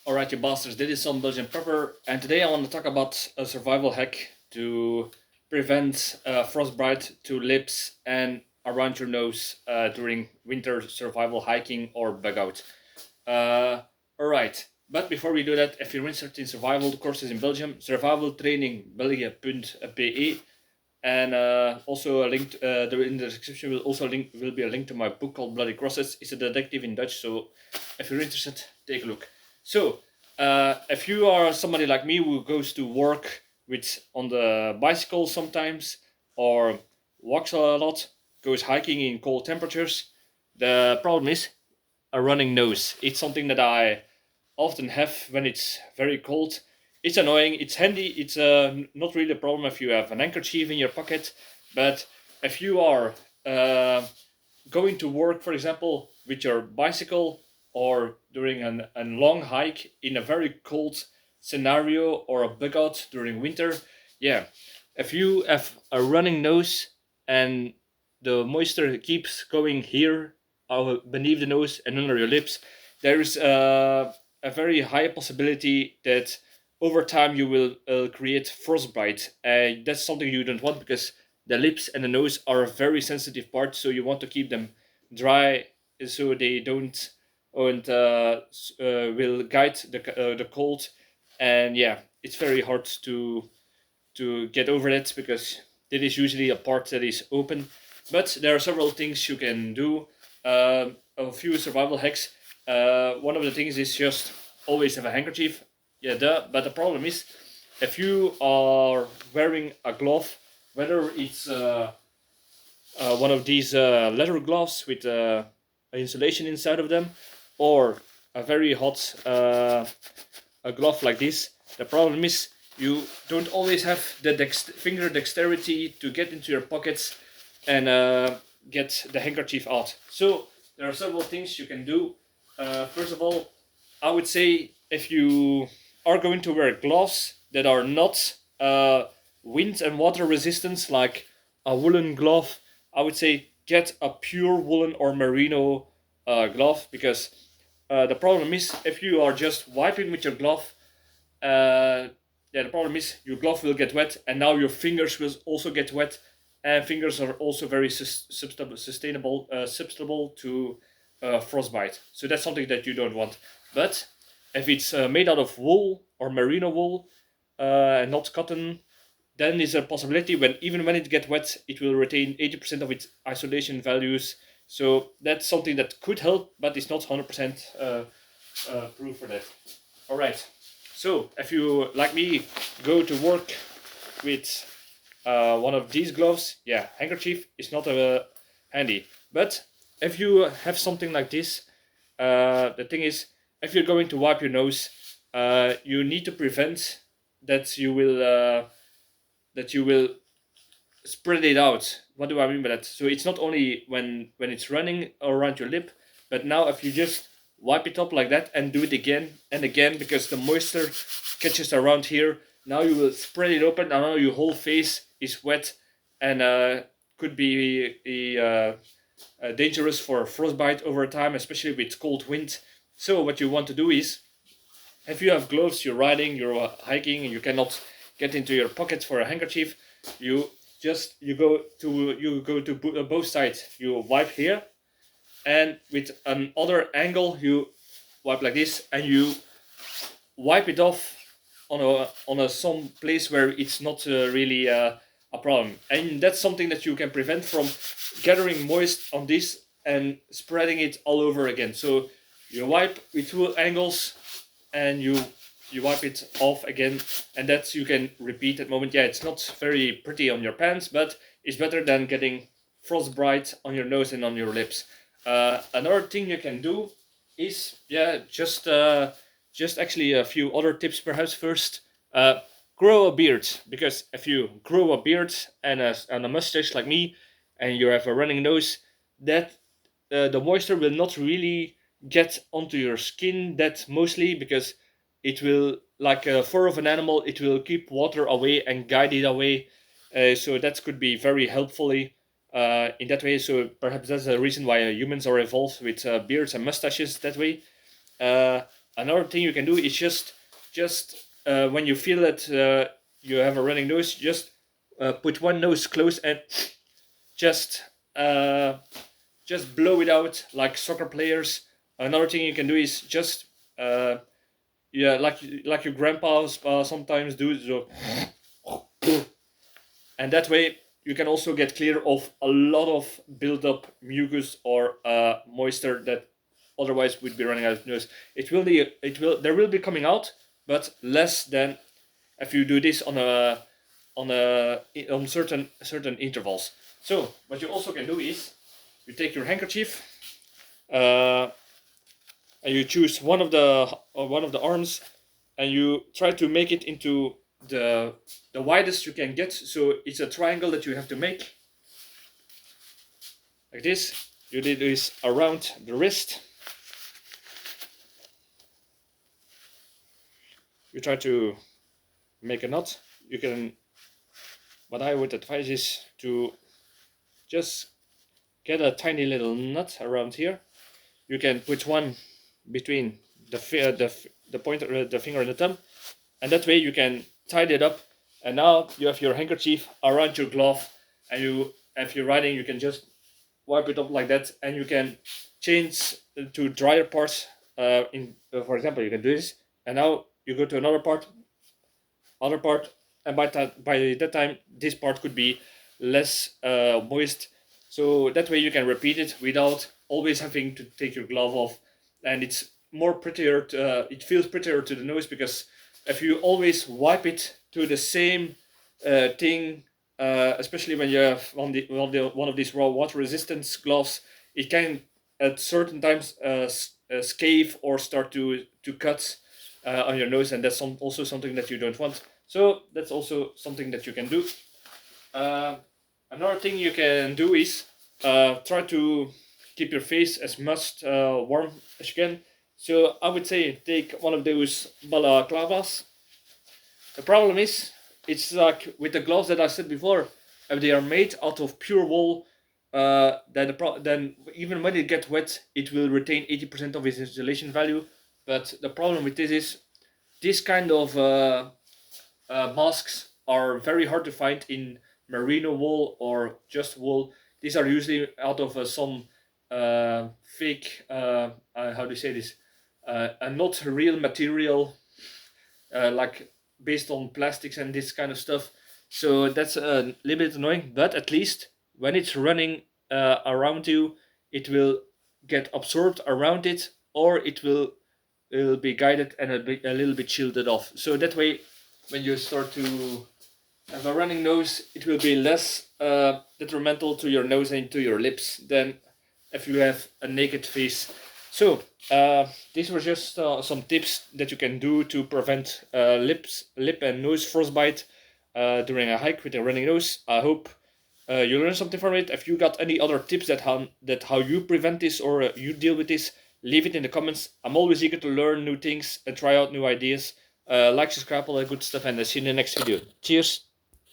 Alright, you bastards, this is Some-Belgian-prepper, and today I want to talk about a survival hack to prevent frostbite to lips and around your nose during winter survival hiking or bug out. Uh, Alright, but before we do that, if you're interested in survival, the course is in Belgium, survivaltrainingbelgië.be, and also a link in the description will be a link to my book called Bloody Crosses. It's a detective in Dutch, so if you're interested, take a look. So, if you are somebody like me who goes to work with on the bicycle sometimes, or walks a lot, goes hiking in cold temperatures, the problem is a running nose. It's something that I often have when it's very cold. It's annoying. It's handy. It's not really a problem if you have an handkerchief in your pocket, but if you are going to work, for example, with your bicycle or during a long hike in a very cold scenario or a bug out during winter, yeah, if you have a running nose and the moisture keeps going here beneath the nose and under your lips, there's a very high possibility that over time you will create frostbite. That's something you don't want because the lips and the nose are a very sensitive part, so you want to keep them dry so they don't and will guide the cold. And yeah, it's very hard to get over that because it is usually a part that is open. But there are several things you can do. A few survival hacks. One of the things is just always have a handkerchief. Yeah, duh. But the problem is, if you are wearing a glove, whether it's one of these leather gloves with insulation inside of them, or a very hot a glove like this, the problem is you don't always have the finger dexterity to get into your pockets and get the handkerchief out. So there are several things you can do. First of all, I would say if you are going to wear gloves that are not wind and water resistant, like a woolen glove, I would say get a pure woolen or merino glove, because the problem is if you are just wiping with your glove, yeah, the problem is your glove will get wet, and now your fingers will also get wet, and fingers are also very susceptible to frostbite. So that's something that you don't want. But if it's made out of wool or merino wool and not cotton, then there's a possibility when even when it gets wet, it will retain 80% of its isolation values. So that's something that could help, but it's not 100% proof for that. All right. So if you, like me, go to work with one of these gloves, yeah, handkerchief is not handy. But if you have something like this, the thing is, if you're going to wipe your nose, you need to prevent that you will spread it out. What do I mean by that? So it's not only when it's running around your lip, but now if you just wipe it up like that and do it again and again, because the moisture catches around here, now you will spread it open and now your whole face is wet and could be dangerous for frostbite over time, especially with cold wind. So what you want to do is, if you have gloves, you're riding, you're hiking, and you cannot get into your pockets for a handkerchief, you go to both sides. You wipe here, and with another angle, you wipe like this, and you wipe it off on a some place where it's not really a problem. And that's something that you can prevent from gathering moist on this and spreading it all over again. So you wipe with two angles and you wipe it off again, and that you can repeat at moment. Yeah, it's not very pretty on your pants, but it's better than getting frostbite on your nose and on your lips. Another thing you can do is, yeah, just actually a few other tips perhaps. First, grow a beard, because if you grow a beard and a mustache like me, and you have a running nose, that the moisture will not really get onto your skin that mostly, because it will, like a fur of an animal, it will keep water away and guide it away. So that could be very helpfully in that way. So perhaps that's the reason why humans are evolved with beards and mustaches that way. another thing you can do is just when you feel that you have a running nose, just put one nose close and just blow it out like soccer players. Another thing you can do is just yeah, like your grandpas sometimes do, so and that way you can also get clear of a lot of build-up mucus or moisture that otherwise would be running out of nose. There will be coming out, but less than if you do this on certain intervals. So what you also can do is you take your handkerchief and you choose one of the arms and you try to make it into the widest you can get. So it's a triangle that you have to make like this. You do this around the wrist. You try to make a knot. You can, what I would advise is to just get a tiny little knot around here. You can put one between the pointer, the finger and the thumb, and that way you can tie it up. And now you have your handkerchief around your glove, and if you're riding, you can just wipe it up like that, and you can change to drier parts. For example, you can do this, and now you go to another part, and by that time this part could be less moist. So that way you can repeat it without always having to take your glove off, and it's more prettier. It feels prettier to the nose, because if you always wipe it to the same thing, especially when you have one of these raw water resistance gloves, it can at certain times scave or start to cut on your nose, and that's also something that you don't want. So that's also something that you can do. Another thing you can do is try to keep your face as much warm as you can. So I would say take one of those balaclavas. The problem is, it's like with the gloves that I said before, if they are made out of pure wool, then even when it gets wet, it will retain 80% of its insulation value. But the problem with this is, this kind of masks are very hard to find in merino wool or just wool. These are usually out of some fake, how do you say this, a not real material, like based on plastics and this kind of stuff. So that's a little bit annoying, but at least when it's running around you, it will get absorbed around it, or it will be guided and a little bit shielded off. So that way, when you start to have a running nose, it will be less detrimental to your nose and to your lips than if you have a naked face. So these were just some tips that you can do to prevent lip and nose frostbite during a hike with a running nose. I hope you learned something from it. If you got any other tips that how you prevent this, or you deal with this, leave it in the comments. I'm always eager to learn new things and try out new ideas. Like, subscribe, all that good stuff, and I'll see you in the next video. Cheers!